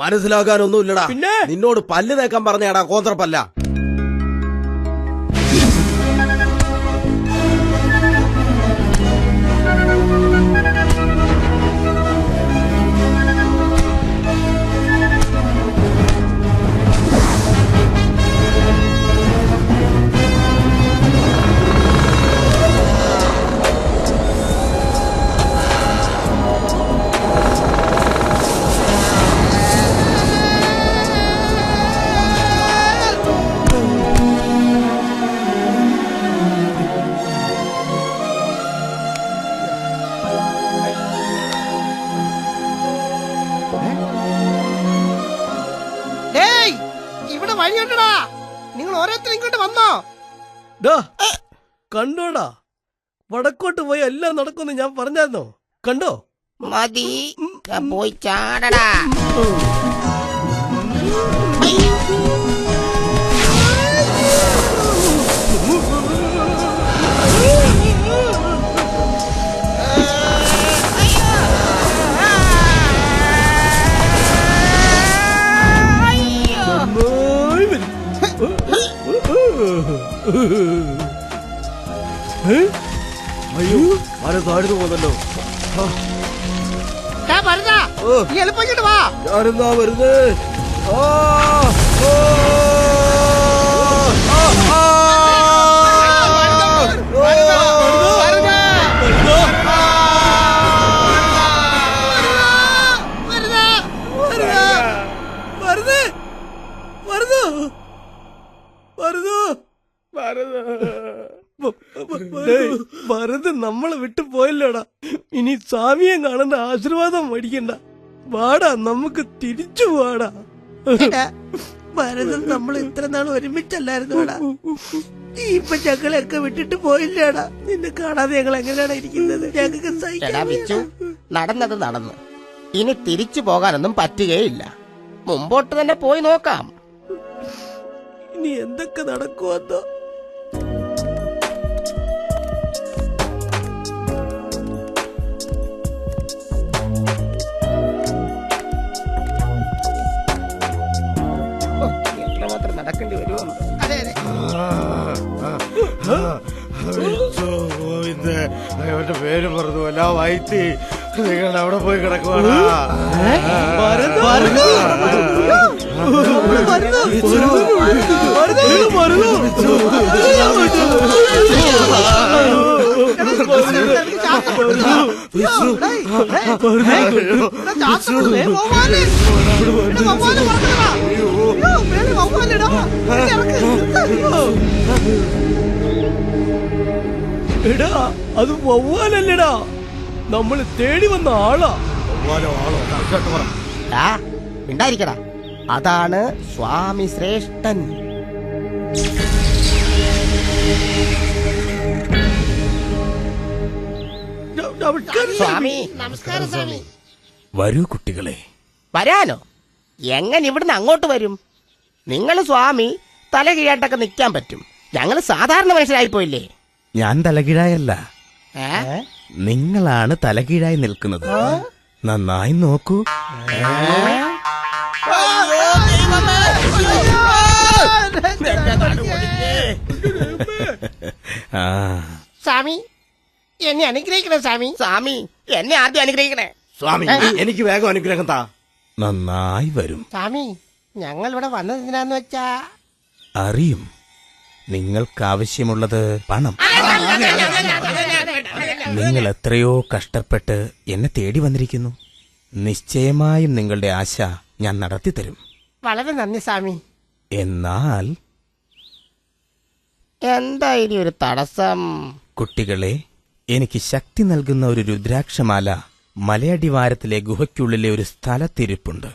മനസ്സിലാകാനൊന്നുമില്ലടാ. പിന്നെ നിന്നോട് പല്ല് തേക്കാൻ പറഞ്ഞാടാ കോന്ത്രപ്പല്ല. നിങ്ങൾ ഓരോരുത്തരും ഇങ്ങോട്ട് വന്നോ? കണ്ടോടാ, വടക്കോട്ട് പോയി എല്ലാം നടക്കുമെന്ന് ഞാൻ പറഞ്ഞായിരുന്നോ? കണ്ടോ? മതി, പോയി ചാടടാ. അയ്യോ, ആരെ താഴ്ന്നു പോന്നല്ലോ. എളുപ്പം ഇങ്ങോട്ട് വാ. ഞാനെന്താ വരുന്നേ? ഭരത് നമ്മളെ വിട്ടു പോയല്ലോടാ. ഇനി സ്വാമിയെ കാണുന്ന ആശീർവാദം മേടിക്കണ്ട. വാടാ, നമുക്ക് തിരിച്ചു പോവാടാ. ഭരതൻ നമ്മൾ ഇത്ര നാൾ ഒരുമിച്ചല്ലായിരുന്നോടാ. ഇപ്പൊ ഞങ്ങളെയൊക്കെ വിട്ടിട്ട് പോയില്ലേടാ. നിന്നെ കാണാതെ ഞങ്ങൾ എങ്ങനെയാണ് ഇരിക്കുന്നത്? ഞങ്ങൾക്ക് നടന്നത് നടന്നു. ഇനി തിരിച്ചു പോകാനൊന്നും പറ്റുകയില്ല. മുമ്പോട്ട് തന്നെ പോയി നോക്കാം. ഇനി എന്തൊക്കെ നടക്കുമെന്നോ. എത്രമാത്രം നടക്കേണ്ടി വരുമോ? അവന്റെ പേര് പറഞ്ഞു അല്ല വൈത്തി. നിങ്ങൾ അവിടെ പോയി കിടക്കുവാടാ. എടാ, അത് വവ്വാലല്ലടാ, നമ്മൾ തേടി വന്ന ആളാ. ഉണ്ടായിരിക്കടാ, അതാണ് സ്വാമി ശ്രേഷ്ഠൻ. സ്വാമി നമസ്കാരം. സ്വാമി വരൂ കുട്ടികളെ. വരാനോ? എങ്ങനെ ഇവിടുന്ന് അങ്ങോട്ട് വരും? നിങ്ങൾ സ്വാമി തല കീഴായിട്ടൊക്കെ നിൽക്കാൻ പറ്റും. ഞങ്ങൾ സാധാരണ മനുഷ്യരായി പോയില്ലേ? ഞാൻ തലകീഴായല്ല, നിങ്ങളാണ് തലകീഴായി നിൽക്കുന്നത്. നന്നായി നോക്കൂ. സ്വാമി എന്നെ അനുഗ്രഹിക്കണേ. സ്വാമി സ്വാമി എന്നെ ആദ്യം അനുഗ്രഹിക്കണേ. സ്വാമി എനിക്ക് വേഗം അനുഗ്രഹം താ. നന്നായി വരും. സ്വാമി ഞങ്ങൾ ഇവിടെ വന്നത് എന്തിനാന്ന് വെച്ചാ അറിയും. നിങ്ങൾക്കാവശ്യമുള്ളത് പണം. നിങ്ങൾ എത്രയോ കഷ്ടപ്പെട്ട് എന്നെ തേടി വന്നിരിക്കുന്നു. നിശ്ചയമായും നിങ്ങളുടെ ആശ ഞാൻ നടത്തിത്തരും. വളരെ നന്ദി സ്വാമി. എന്നാൽ എന്താ ഇനി ഒരു തടസ്സം? കുട്ടികളെ, എനിക്ക് ശക്തി നൽകുന്ന ഒരു രുദ്രാക്ഷമാല മലയടിവാരത്തിലെ ഗുഹയ്ക്കുള്ളിലെ ഒരു സ്ഥലത്തിരിപ്പുണ്ട്.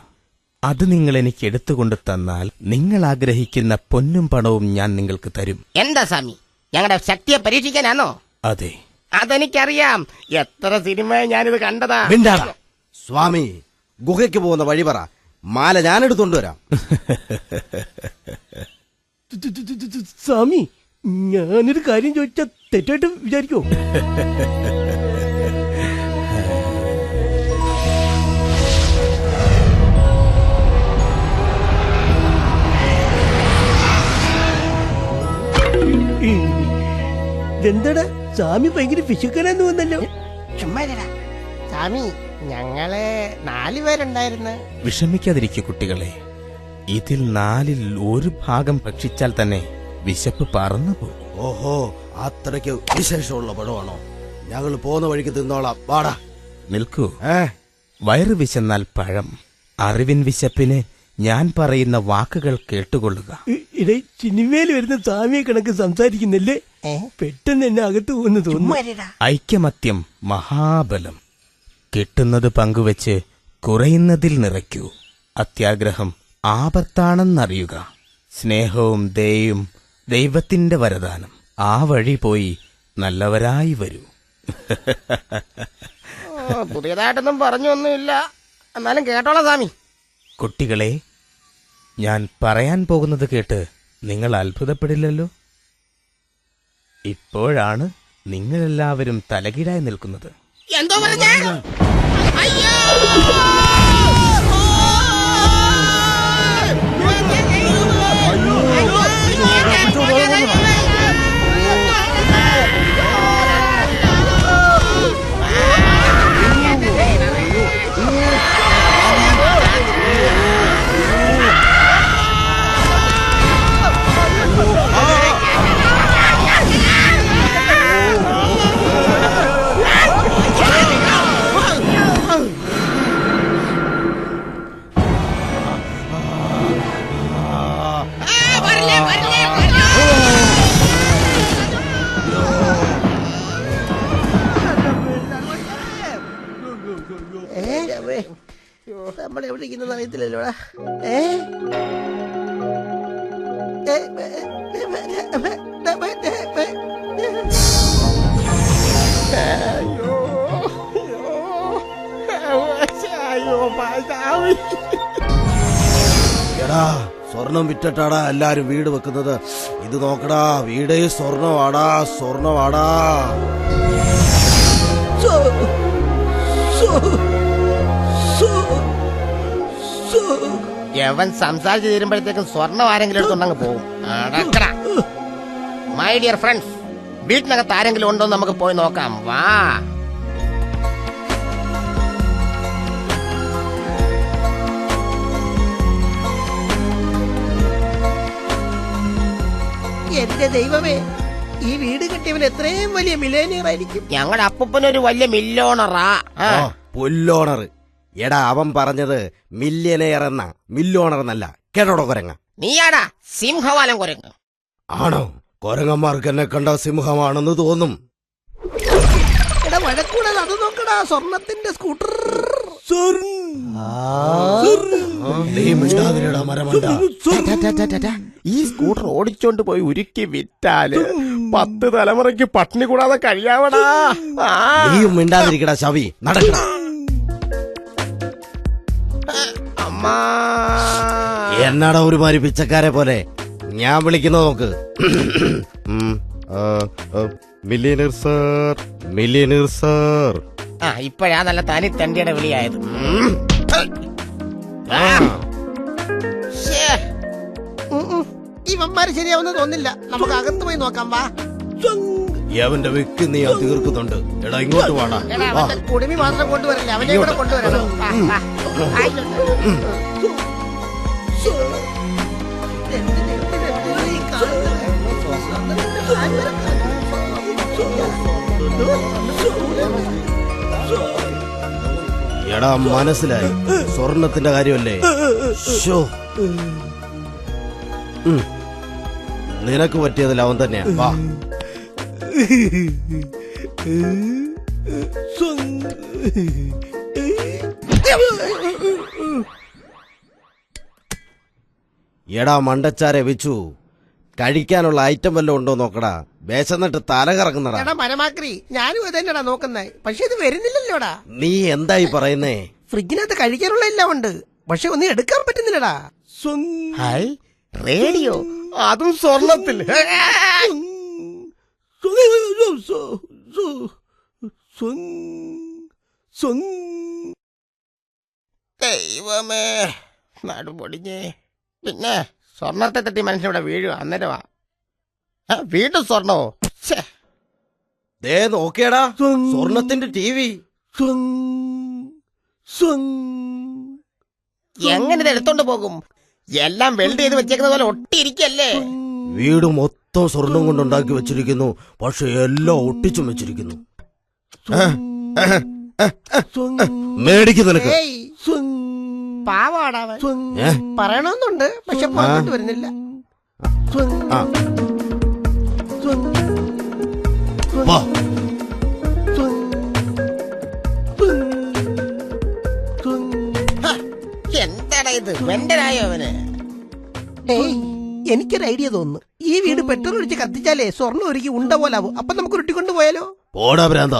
അത് നിങ്ങൾ എനിക്ക് എടുത്തുകൊണ്ട് തന്നാൽ നിങ്ങൾ ആഗ്രഹിക്കുന്ന പൊന്നും പണവും ഞാൻ നിങ്ങൾക്ക് തരും. എന്താ സ്വാമി, ഞങ്ങളുടെ ശക്തിയെ പരീക്ഷിക്കാനാണോ? അതെ, അതെനിക്കറിയാം. എത്ര സിനിമ ഞാനിത് കണ്ടതാ. സ്വാമി ഗുഹയ്ക്ക് പോകുന്ന വഴി പറ, മാല ഞാൻ എടുത്തോണ്ട് വരാം. സ്വാമി, ഞാനൊരു കാര്യം ചോദിച്ചാ തെറ്റായിട്ട് വിചാരിക്കോ? ഇതെന്താടാ സ്വാമി ഭയങ്കര പിശുക്കനെന്ന് വന്നല്ലോ. ചുമ്മാ സ്വാമി, ഞങ്ങള് 4 പേരുണ്ടായിരുന്നു. വിഷമിക്കാതിരിക്കൂ കുട്ടികളെ. ഇതിൽ 4ൽ 1 ഭാഗം ഭക്ഷിച്ചാൽ തന്നെ വിശപ്പ് പറന്നു പോകും. ഓഹോ, അത്രയ്ക്ക് വിശേഷമുള്ള പഴമാണോ? ഞങ്ങൾ പോകുന്ന വഴിക്ക് തിന്നോളാം. വാടാ. നിൽക്കൂ. വയറ് വിശന്നാൽ പഴം, അറിവിൻ വിശപ്പിന് ഞാൻ പറയുന്ന വാക്കുകൾ കേട്ടുകൊള്ളുക. ഇടേ, സിനിമയിൽ വരുന്ന സ്വാമിയെ കണക്ക് സംസാരിക്കുന്നില്ലേ? പെട്ടെന്ന് എന്നെ അകത്ത് പോകുന്നു തോന്നുന്നു. ഐക്യമത്യം മഹാബലം. കിട്ടുന്നത് പങ്കുവെച്ച് കുറയുന്നതിൽ നിറയ്ക്കൂ. അത്യാഗ്രഹം ആപത്താണെന്നറിയുക. സ്നേഹവും ദയയും ദൈവത്തിന്റെ വരദാനം. ആ വഴി പോയി നല്ലവരായി വരൂ. പുതിയതായിട്ടൊന്നും പറഞ്ഞൊന്നുമില്ല, എന്നാലും കേട്ടോളാം സ്വാമി. കുട്ടികളെ, ഞാൻ പറയാൻ പോകുന്നത് കേട്ട് നിങ്ങൾ അത്ഭുതപ്പെടില്ലല്ലോ. ഇപ്പോഴാണ് നിങ്ങളെല്ലാവരും തലകീഴായി നിൽക്കുന്നത്. എന്തോ പറഞ്ഞ? നമ്മൾ എവിടെ ഇരിക്കുന്നത് അറിയത്തില്ലല്ലോടാ. എടാ, സ്വർണം വിറ്റിട്ടാടാ എല്ലാരും വീട് വെക്കുന്നത്. ഇത് നോക്കടാ, വീടേ സ്വർണവാടാ, സ്വർണവാടാ. യവൻ സംസാരിച്ച് തീരുമ്പോഴത്തേക്കും സ്വർണ്ണം ആരെങ്കിലും എടുത്തുണ്ടെങ്കിൽ പോകും. മൈ ഡിയർ ഫ്രണ്ട്സ്, വീട്ടിനകത്ത് ആരെങ്കിലും ഉണ്ടോ നമുക്ക് പോയി നോക്കാം. വാ. എന്റെ ദൈവമേ, ഈ വീട് കെട്ടിയവൻ എത്രയും വലിയ മില്ലേനിയർ ആയിരിക്കും. ഞങ്ങളുടെ അപ്പൂപ്പനൊരു വലിയ മില്ലോണറാ. പുല്ലോണർ. എടാ, അവൻ പറഞ്ഞത് മില്യനെയർ എന്ന, മില്ലോണർ എന്നല്ല. കേട്ടോടോ കൊരങ്ങ? നീയാടാ സിംഹവാലം കുരങ്ങ്. ആണോ? കൊരങ്ങന്മാർക്ക് എന്നെ കണ്ട സിംഹമാണെന്ന് തോന്നും. എടാ, വഴക്കൂടാതെ അത് നോക്കടാ, സ്വർണത്തിന്റെ സ്കൂട്ടർ. ഈ സ്കൂട്ടർ ഓടിച്ചോണ്ട് പോയി ഉരുക്കി വിറ്റാല് 10 തലമുറയ്ക്ക് പട്ടിണി കൂടാതെ കഴിയാവടാ. നീയും മിണ്ടാതിരിക്കടാ ശവി, നടക്കടാ. എന്നാടാ ഒരുമാതിരി പിച്ചക്കാരെ പോലെ ഞാൻ വിളിക്കുന്നത് നോക്ക്. Millionaire sir, millionaire sir. ഇപ്പഴാ നല്ല തനി തണ്ടിയുടെ വിളിയായത്. ഇവന്മാര് ശരിയാവുന്ന തോന്നില്ല. നമുക്ക് അകത്ത് പോയി നോക്കാം. വാ. അവന്റെ വ്യക്തി നീ തീർക്കുന്നുണ്ട്. എടാ, ഇങ്ങോട്ട് വേണം. കുടുമി മാത്രം കൊണ്ടുവരില്ല, അവനെ കൂടെ കൊണ്ടുവരണം. എടാ, മനസ്സിലായി. സ്വർണത്തിന്റെ കാര്യമല്ലേ? നിനക്ക് പറ്റിയതിൽ അവൻ തന്നെയാ. വാ. എടാ മണ്ടച്ചാരെ വെച്ചു, കഴിക്കാനുള്ള ഐറ്റം വല്ലതും ഉണ്ടോ നോക്കടാ. വിശന്നിട്ട് തല കറങ്ങുന്നടാ. മരമാക്രി, ഞാനും ഇതന്നെടാ നോക്കുന്നേ. പക്ഷെ ഇത് വരുന്നില്ലല്ലോടാ. നീ എന്തായി പറയുന്നേ? ഫ്രിഡ്ജിനകത്ത് കഴിക്കാനുള്ള എല്ലാം ഉണ്ട്, പക്ഷെ ഒന്നും എടുക്കാൻ പറ്റുന്നില്ലടാ. ഹായ്, റേഡിയോ, അതും സ്വർണത്തിൽ. ദൈവമേ, നടുപൊടിഞ്ഞേ. പിന്നെ സ്വർണത്തെ തട്ടി മനുഷ്യവിടെ വീഴുക. അന്നേരമാ വീണ്ടും സ്വർണമോ? ദേ നോക്കിയടാ, സ്വർണത്തിന്റെ TV. എങ്ങനെ ഇത് എടുത്തോണ്ട് പോകും? എല്ലാം വെൽഡ് ചെയ്ത് വെച്ചേക്കുന്ന പോലെ ഒട്ടിയിരിക്കല്ലേ. വീട് മൊത്തം സ്വർണം കൊണ്ടുണ്ടാക്കി വെച്ചിരിക്കുന്നു, പക്ഷെ എല്ലാം ഒട്ടിച്ചും വെച്ചിരിക്കുന്നു. മേടിക്കും നിനക്ക്. പാവാടാവൻ ഏ? പറയണമെന്നുണ്ട്, പക്ഷെ പറഞ്ഞിട്ട് വരുന്നില്ല. ആ. വാ. എന്താടാ ഇത്, വെണ്ടനായോ അവന്? എനിക്കൊരു ഐഡിയ തോന്നുന്നു. ഈ വീട് പെട്രോൾ ഒഴിച്ച് കത്തിച്ചാലേ സ്വർണ്ണം ഒരുക്കി ഉണ്ട പോലാവും. അപ്പൊ നമുക്ക് ഉരുട്ടിക്കൊണ്ട് പോയാലോ? പോടാ ഭ്രാന്ത.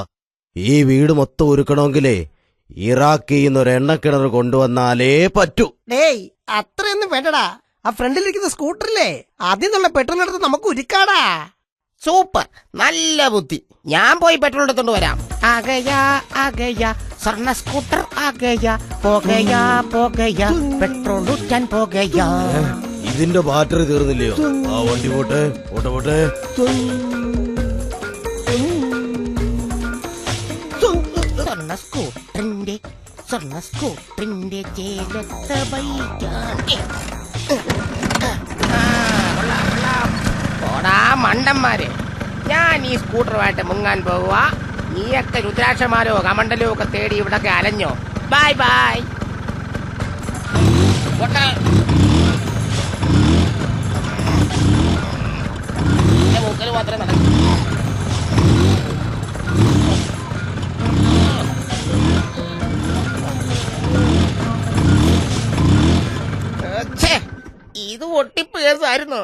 ഈ വീട് മൊത്തം ഒരുക്കണമെങ്കിലേ ഇറാഖിൽ നിന്ന് ഒരു എണ്ണക്കിണർ കൊണ്ടുവന്നാലേ പറ്റൂ. ഡേയ്, അത്രയൊന്നും വേണ്ടടാ. ആ ഫ്രണ്ടിലിരിക്കുന്ന സ്കൂട്ടറില്ലേ, അതിൽ നിന്നുള്ള പെട്രോൾ എടുത്ത് നമുക്ക് ഉരുക്കാടാ. സൂപ്പർ, നല്ല ബുദ്ധി. ഞാൻ പോയി പെട്രോൾ എടുത്തോണ്ട് വരാം. സ്വർണ്ണ സ്കൂട്ടർ പെട്രോൾ ഊറ്റാൻ പോകയാ. ഇതിന്റെ ബാറ്ററി തീർന്നില്ലയോ? ആ വണ്ടി പോട്ടെ പോട്ടെ പോട്ടെ. സ്വർണ്ണ സ്കൂട്ടറിന്റെ ചേലത്തെ ബൈക്കാണ്. പോടാ മണ്ടന്മാരെ, ഞാൻ ഈ സ്കൂട്ടറുമായിട്ട് മുങ്ങാൻ പോവുക. നീയൊക്കെ രുദ്രാക്ഷമാരോ കമണ്ടലോ ഒക്കെ തേടി ഇവിടൊക്കെ അലഞ്ഞോ. Bye bye. മൂക്കല് മാത്രമേ നടക്കൂ. ഇത് ഒട്ടിപ്പ് കേസായിരുന്നു.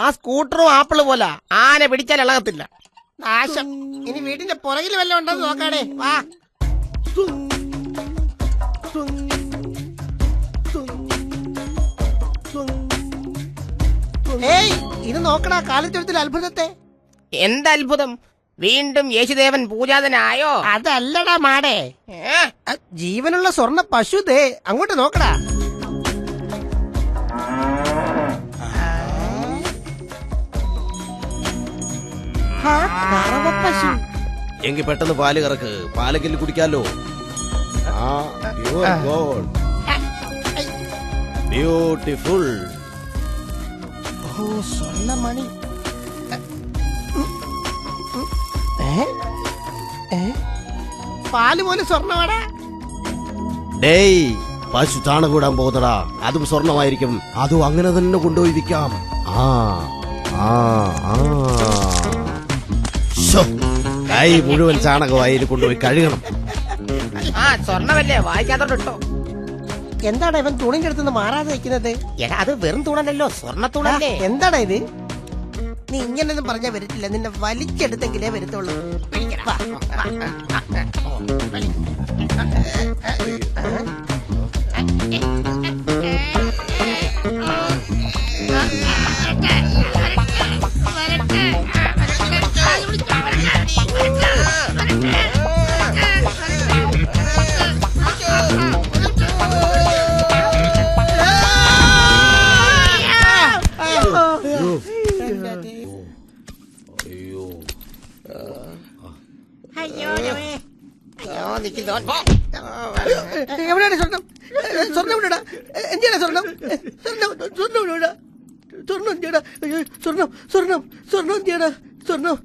ആ സ്കൂട്ടറും ആപ്പിള് പോലെ ആന പിടിച്ചാൽ ഇളകത്തില്ല. നാശം. ഇനി വീടിന്റെ പുറകിൽ വല്ലതും ഉണ്ടെന്ന് നോക്കാടേ. വാ. ഇത് നോക്കടാ, കാലിത്തൊഴുത്തിൽ അത്ഭുതത്തെ. എന്തത്ഭുതം? വീണ്ടും യേശുദേവൻ പൂജാതനായോ? അതല്ലടാ മാടേ, ജീവനുള്ള സ്വർണ്ണ പശുതേ. അങ്ങോട്ട് നോക്കടാ. പശു. എങ്കി പെട്ടെന്ന് പാല് കറക്ക്, പാലക്കിൽ കുടിക്കാലോ. ബ്യൂട്ടിഫുൾ. ഓ, സ്വർണ്ണമണി. പാല് പോലെ സ്വർണ്ണമാടാ. ഡേയ്, പശു ചാണകം കൂടാൻ പോകുന്നടാ. അതും സ്വർണമായിരിക്കും. അതും അങ്ങനെ തന്നെ കൊണ്ടുപോയി വിൽക്കാം. കൈ മുഴുവൻ ചാണകമായി കൊണ്ടുപോയി കഴുകണം. സ്വർണ്ണമല്ലേ, വായിക്കാത്തോട്ടോ. എന്താടാ ഇവൻ തുണിന്റെ അടുത്തുനിന്ന് മാറാതെ വെക്കുന്നത്? എടാ, അത് വെറും തുണല്ലോ, സ്വർണ്ണ തുണല്ലേ. എന്താടാ ഇത്? നീ ഇങ്ങനൊന്നും പറഞ്ഞാ വരത്തില്ല. നിന്നെ വലിച്ചെടുത്തെങ്കിലേ വരത്തുള്ളൂ. എവിടെയാണ് സ്വർണം? സ്വർണം എവിടെടാ? എന്തിനാ സ്വർണം? സ്വർണം എവിടെടാ? സ്വർണം എന്തിനാ? സ്വർണം സ്വർണം സ്വർണം എന്തിനാ? സ്വർണം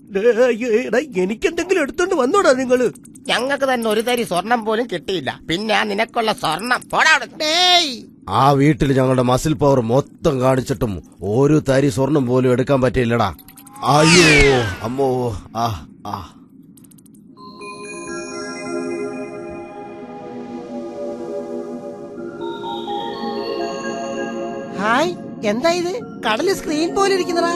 എനിക്കെന്തെങ്കിലും എടുത്തോണ്ട് വന്നോടാ നിങ്ങള്? ഞങ്ങൾക്ക് തന്നെ ഒരു തരി സ്വർണം പോലും കിട്ടിയില്ല, പിന്നെ നിനക്കുള്ള സ്വർണം. ആ വീട്ടിൽ ഞങ്ങളുടെ മസിൽ പവർ മൊത്തം കാണിച്ചിട്ടും ഒരു തരി സ്വർണം പോലും എടുക്കാൻ പറ്റിയില്ലടാ. അയ്യോ അമ്മോ. ഹായ്, എന്താ ഇത്? കടല് സ്ക്രീൻ പോലെ ഇരിക്കുന്നതാ.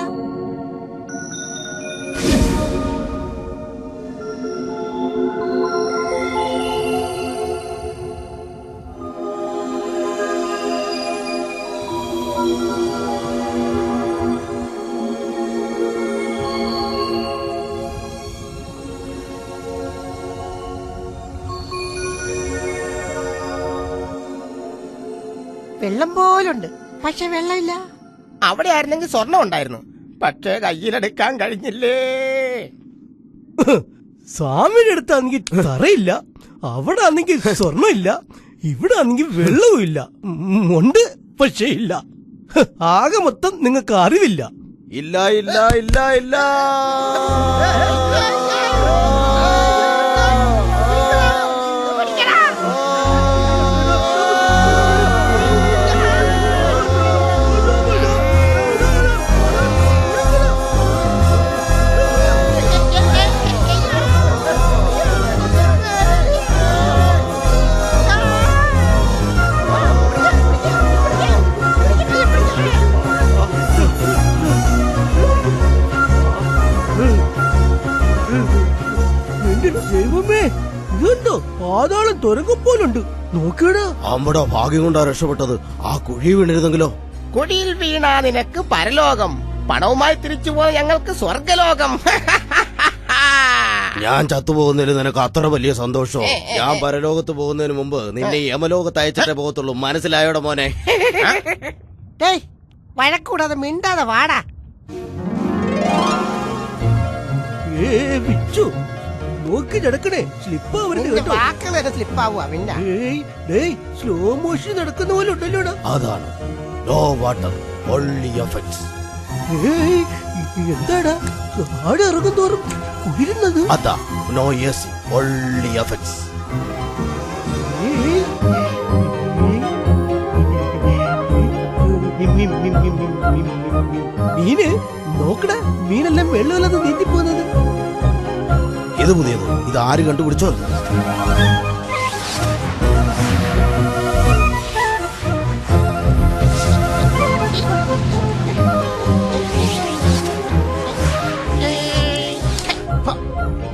വെള്ളം പോലുണ്ട്, പക്ഷെ വെള്ളമില്ല. അവിടെ ആയിരുന്നെങ്കിൽ സ്വർണം ഉണ്ടായിരുന്നു, പക്ഷേ കയ്യിലെടുക്കാൻ കഴിഞ്ഞില്ലേ. സ്വാമിയുടെ അടുത്താണെങ്കിൽ തറയില്ല, അവിടെ ആണെങ്കിൽ സ്വർണ്ണമില്ല, ഇവിടെ ആണെങ്കിൽ വെള്ളവും ഇല്ല. ഉണ്ട് പക്ഷേ ഇല്ല. ആകെ മൊത്തം നിങ്ങൾക്ക് അറിവില്ല. ഇല്ല ഇല്ല ഇല്ല ഇല്ല. എന്റെ ദൈവമേ, ഇതെന്തോ പാതാളം തുരങ്കം പോലുണ്ട്. നോക്കടാ. അമ്മടെ ഭാഗ്യം കൊണ്ടാ രക്ഷപ്പെട്ടത്. ആ കുഴി വീണിരുന്നെങ്കിലോ? കുടിയിൽ വീണാ നിനക്ക് പരലോകം, പണവുമായി തിരിച്ചു പോയ ഞങ്ങൾക്ക് സ്വർഗലോകം. ഞാൻ ചത്തുപോകുന്നതിൽ നിനക്ക് അത്ര വലിയ സന്തോഷമോ? ഞാൻ പരലോകത്ത് പോകുന്നതിന് മുമ്പ് നിന്നെ യമലോകത്ത് അയച്ചിട്ടേ പോകത്തുള്ളൂ. മനസ്സിലായോടെ മോനെ? വഴക്കൂടാതെ മിണ്ടാതെ വാടാ. വിച്ചു നോക്കി നടക്കണേ, സ്ലിപ്പ് ആവരുത് കേട്ടോ. വാക്കുകൾ സ്ലിപ്പാവുക പിന്നെ. സ്ലോ മോഷൻ നടക്കുന്ന പോലെ ഉണ്ടല്ലോടാ. അതാണ് നോ വാട്ടർ ഓൺലി എഫക്ട്സ്. എന്താടാ ആട് ഇറങ്ങും തോറും കുളിരുന്നത്? അതാ നോ എസി ഓൺലി എഫക്ട്സ്. മീന് നോക്കടാ, മീനെല്ലാം വെള്ളമില്ലാതെ നീന്തി പോകുന്നത്. ഇത് പുതിയത്, ഇത് ആര് കണ്ടുപിടിച്ചോ?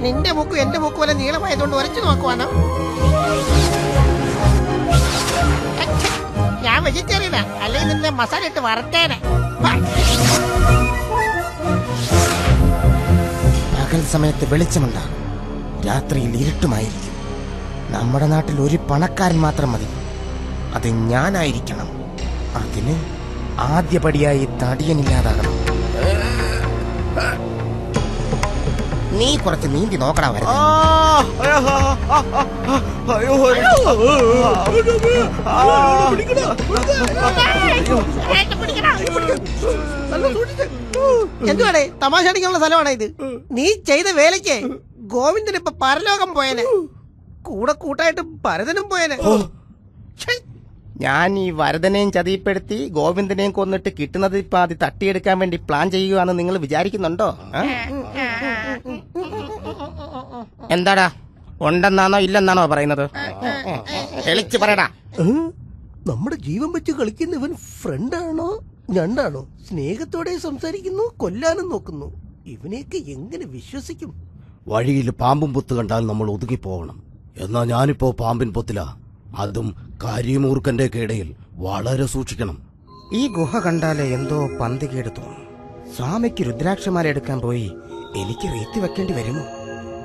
നിന്റെ മൂക്കും എന്റെ മൂക്കും പോലെ നീളമായതുകൊണ്ട് ഉരച്ചു നോക്കുവാനോ? ഞാൻ വെജിറ്റേറിയനാ, അല്ലെങ്കിൽ നിന്നെ മസാല ഇട്ട് വറുത്തേനെ. പകൽ സമയത്ത് വെളിച്ചമുണ്ടാകും, രാത്രിയിൽ ഇരുട്ടുമായിരിക്കും. നമ്മുടെ നാട്ടിൽ ഒരു പണക്കാരൻ മാത്രം മതി, അത് ഞാനായിരിക്കണം. അതിന് ആദ്യപടിയായി തടിയനില്ലാതാകണം. നീ കുറച്ച് നീന്തി നോക്കടാ. വരുന്നത് എന്തുവാടേ തമാശ അടിക്കാനുള്ള സ്ഥലമാണോ ഇത്? നീ ചെയ്ത വേലയ്ക്ക് ഗോവിന്ദൻ ഇപ്പൊ പരലോകം പോയനെ, കൂടെ കൂട്ടായിട്ട് ഭരതനും പോയനെ. ഞാൻ ഈ വരദനെയും ചതിപ്പെടുത്തി ഗോവിന്ദനെയും കൊന്നിട്ട് കിട്ടുന്നത് ഇപ്പൊ അത് തട്ടിയെടുക്കാൻ വേണ്ടി പ്ലാൻ ചെയ്യുകയാണെന്ന് നിങ്ങൾ വിചാരിക്കുന്നുണ്ടോ? എന്താടാ, ഉണ്ടെന്നാണോ ഇല്ലെന്നാണോ പറയുന്നത്? തെളിച്ച് പറയടാ. നമ്മുടെ ജീവൻ വെച്ച് കളിക്കുന്ന ഇവൻ ഫ്രണ്ടാണോ ഞണ്ടാണോ? സ്നേഹത്തോടെ സംസാരിക്കുന്നു, കൊല്ലാനും നോക്കുന്നു. ഇവനെയൊക്കെ എങ്ങനെ വിശ്വസിക്കും? വഴിയിൽ പാമ്പും പൊത്ത് കണ്ടാൽ നമ്മൾ ഒതുങ്ങിപ്പോകണം. എന്നാ ഞാനിപ്പോ പാമ്പിൻ പൊത്തില, അതും കരിമൂർക്കന്റെ ഇടയിൽ. വളരെ സൂക്ഷിക്കണം. ഈ ഗുഹ കണ്ടാലേ എന്തോ പന്തികേട് തോന്നും. സ്വാമിക്ക് രുദ്രാക്ഷമാല എടുക്കാൻ പോയി എനിക്ക് റീത്തി വെക്കേണ്ടി വരുമോ?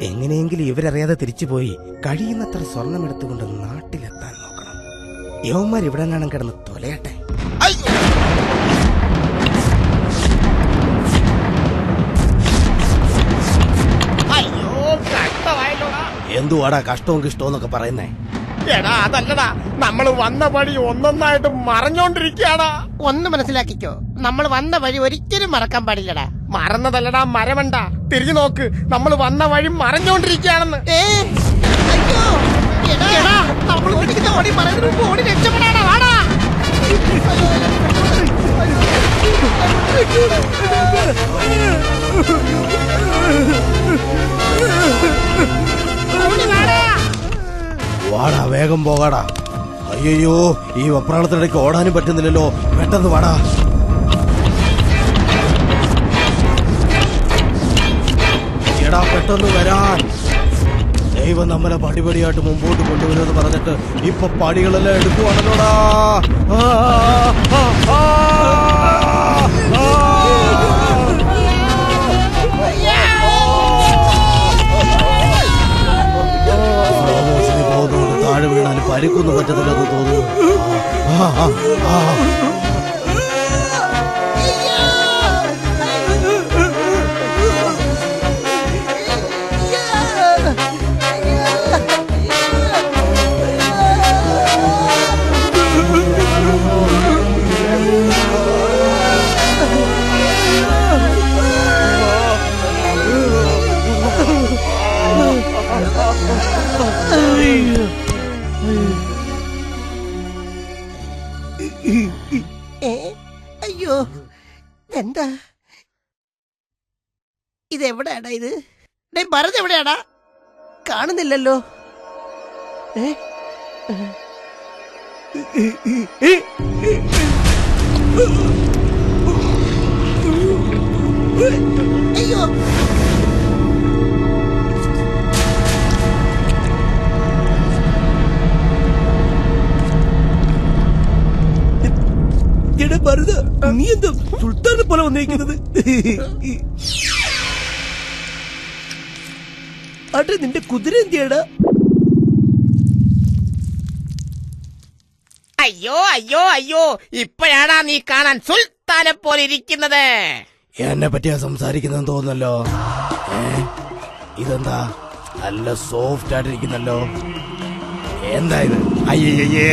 എങ്ങനെയെങ്കിലും ഇവരറിയാതെ തിരിച്ചുപോയി കഴിയുന്നത്ര സ്വർണം എടുത്തുകൊണ്ട് നാട്ടിലെത്താൻ നോക്കണം. യവന്മാർ ഇവിടെ നിന്നും കിടന്ന് തൊലയട്ടെ. എന്തുവാടാ കഷ്ടവും കിഷ്ടവും എന്നൊക്കെ പറയുന്നേ? എടാ അതല്ലടാ, നമ്മൾ വന്ന വഴി ഒന്നൊന്നായിട്ട് മറഞ്ഞോണ്ടിരിക്കടാ. ഒന്ന് മനസ്സിലാക്കിക്കോ, നമ്മൾ വന്ന വഴി ഒരിക്കലും മറക്കാൻ പാടില്ലടാ. മറന്നതല്ലടാ മരമണ്ട, തിരിഞ്ഞു നോക്ക്, നമ്മൾ വന്ന വഴി മറഞ്ഞോണ്ടിരിക്കുകയാണെന്ന്. വാടാ, വേഗം പോകാടാ. അയ്യോ, ഈ വെപ്രാളത്തിനിടയ്ക്ക് ഓടാനും പറ്റുന്നില്ലല്ലോ. പെട്ടെന്ന് വാടാ. എടാ പെട്ടെന്ന് വരാൻ. ദൈവം നമ്മളെ പടിപടിയായിട്ട് മുമ്പോട്ട് കൊണ്ടുവരുമെന്ന് പറഞ്ഞിട്ട് ഇപ്പൊ പടികളെല്ലാം എടുക്കുവാണല്ലോടാ. താഴെ വീണാലും പരിക്കൊന്നും പറ്റത്തില്ലെന്ന് തോന്നുന്നു. അയ്യോ. അയ്യോ എന്താ ഇതെവിടെയാടാ ഇത്? ഭരത് എവിടെയാടാ? കാണുന്നില്ലല്ലോ. അയ്യോ എടാ ഭരത, നീ എന്താ സുൽത്താനെ പോലെ വന്നിരിക്കുന്നത്? അട്ടെ നിന്റെ കുതിര എന്തിയാടാ? അയ്യോ അയ്യോ അയ്യോ, ഇപ്പോഴാടാ നീ കാണാൻ സുൽത്താനെ പോലെ ഇരിക്കുന്നത്. എന്നെ പറ്റിയാ സംസാരിക്കുന്നതെന്ന് തോന്നുന്നല്ലോ. ഇതെന്താ നല്ല സോഫ്റ്റ് ആയിട്ടിരിക്കുന്നല്ലോ. എന്താ ഇത്? അയ്യേ